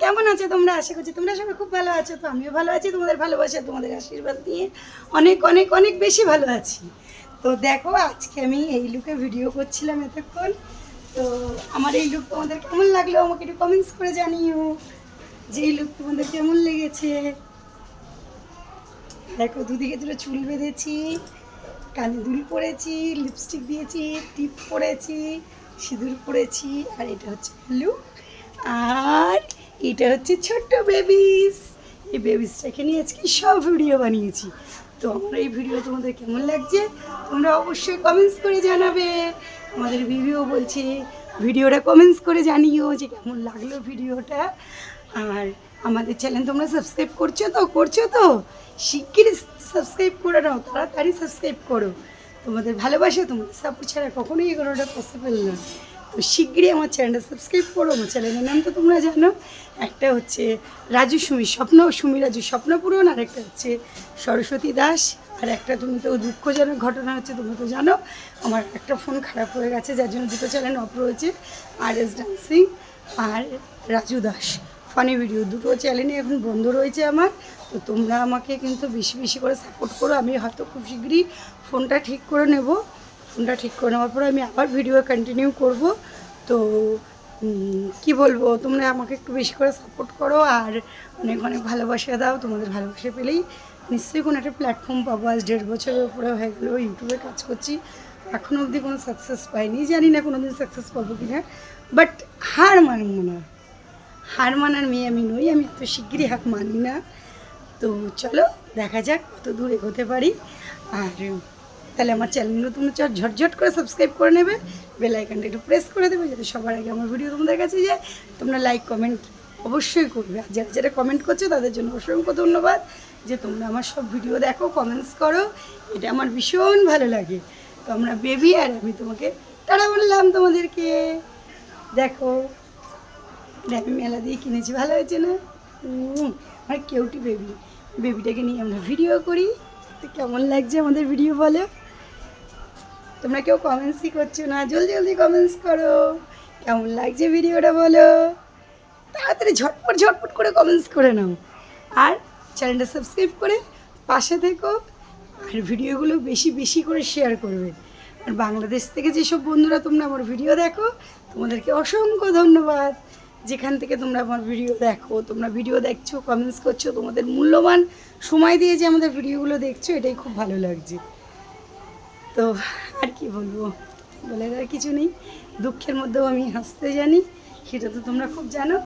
কেমন আছো তোমরা? আশা করছি তোমরা সবাই খুব ভালো আছো। তো আমিও ভালো আছি, তোমাদের ভালোবাসা তোমাদের আশীর্বাদ নিয়ে অনেক অনেক অনেক বেশি ভালো আছি। তো দেখো, আজকে আমি এই লুকে ভিডিও করছিলাম এতক্ষণ। তো আমার এই লুক তোমাদের কেমন লাগলো আমাকে একটু কমেন্টস করে জানিও যে এই লুক তোমাদের কেমন লেগেছে। দেখো, দুদিকে দুটো চুল বেঁধেছি, কানে দুল পরেছি, লিপস্টিক দিয়েছি, টিপ পরেছি, সিঁদুর পরেছি, আর এটা হচ্ছে লুক। আর এটা হচ্ছে ছোট্ট বেবিস। এই বেবিসটাকে নিয়ে আজকে সব ভিডিও বানিয়েছি। তো আমার এই ভিডিও তোমাদের কেমন লাগছে তোমরা অবশ্যই কমেন্টস করে জানাবে। আমাদের ভিডিও বলছে ভিডিওটা কমেন্টস করে জানিও যে কেমন লাগলো ভিডিওটা। আর আমাদের চ্যানেল তোমরা সাবস্ক্রাইব করছো তো শিগগিরই সাবস্ক্রাইব করে নাও, তাড়াতাড়ি সাবস্ক্রাইব করো। তোমাদের ভালোবাসা, তোমাদের সাপোর্ট ছাড়া কখনোই এগোনোটা পসিবল না। তো শিগগিরই আমার চ্যানেলটা সাবস্ক্রাইব করো। আমার চ্যানেলের নাম তো তোমরা জানো, একটা হচ্ছে রাজু সুমি রাজু স্বপ্নপূরণ, আর একটা হচ্ছে সরস্বতী দাস। আর একটা তুমি তো দুঃখজনক ঘটনা হচ্ছে, তুমি তো জানো আমার একটা ফোন খারাপ হয়ে গেছে, যার জন্য দুটো চ্যানেল অফ রয়েছে, RS ডান্সিং আর রাজু দাস ফানি ভিডিও। দুটো চ্যানেলই এখন বন্ধ রয়েছে আমার। তো তোমরা আমাকে কিন্তু বেশি বেশি করে সাপোর্ট করো। আমি হয়তো খুব শীঘ্রই ফোনটা ঠিক করে নেব। ফোনটা ঠিক করে নেওয়ার পরে আমি আবার ভিডিও কন্টিনিউ করব। তো কি বলবো, তোমরা আমাকে একটু বেশি করে সাপোর্ট করো আর অনেক অনেক ভালোবাসা দাও। তোমাদের ভালোবাসা পেলেই নিশ্চয়ই কোনো একটা প্ল্যাটফর্ম পাবো। আজ 1.5 বছরের উপরে হয়ে গেলো ইউটিউবে কাজ করছি, এখনও অবধি কোনো সাকসেস পাইনি। জানি না কোনো দিন সাকসেস পাবো কি না, বাট হার মানব না। হার মানার মেয়ে আমি নই, আমি এত শিগগিরই হার মানি না। তো চলো দেখা যাক কত দূর এগোতে পারি। আর তাহলে আমার চ্যানেলগুলো তোমরা ঝটঝট করে সাবস্ক্রাইব করে নেবে, বেল আইকনটা একটু প্রেস করে দেবে যাতে সবার আগে আমার ভিডিও তোমাদের কাছে যায়। তোমরা লাইক কমেন্ট অবশ্যই করবে, আর যারা যারা কমেন্ট করছো তাদের জন্য অসংখ্য ধন্যবাদ যে তোমরা আমার সব ভিডিও দেখো, কমেন্টস করো, এটা আমার ভীষণ ভালো লাগে। তো আমরা বেবি আর আমি তোমাকে টাটা বললাম তোমাদেরকে। দেখো, আমি মেলা দিয়ে কিনেছি, ভালো হয়েছে না? আমার কেউটি বেবিটাকে নিয়ে আমরা ভিডিও করি। তো কেমন লাগছে আমাদের ভিডিও বলো? তোমরা কেউ কমেন্টসই করছো না, জলদি জলদি কমেন্টস করো কেমন লাগছে ভিডিওটা বলো। তাড়াতাড়ি ঝটপট করে কমেন্টস করে নাও, আর চ্যানেলটা সাবস্ক্রাইব করে পাশে থেকো, আর ভিডিওগুলো বেশি বেশি করে শেয়ার করবে। আর বাংলাদেশ থেকে যেসব বন্ধুরা তোমরা আমার ভিডিও দেখো তোমাদেরকে অসংখ্য ধন্যবাদ। যেখান থেকে তোমরা আমার ভিডিও দেখো, তোমরা ভিডিও দেখছো, কমেন্টস করছো, তোমাদের মূল্যবান সময় দিয়ে যে আমাদের ভিডিওগুলো দেখছো, এটাই খুব ভালো লাগছে। তো আর কি বলবো, বলার আর কিছু নেই। দুঃখের মধ্যেও আমি হাসতে জানি, সেটা তো তোমরা খুব জানো।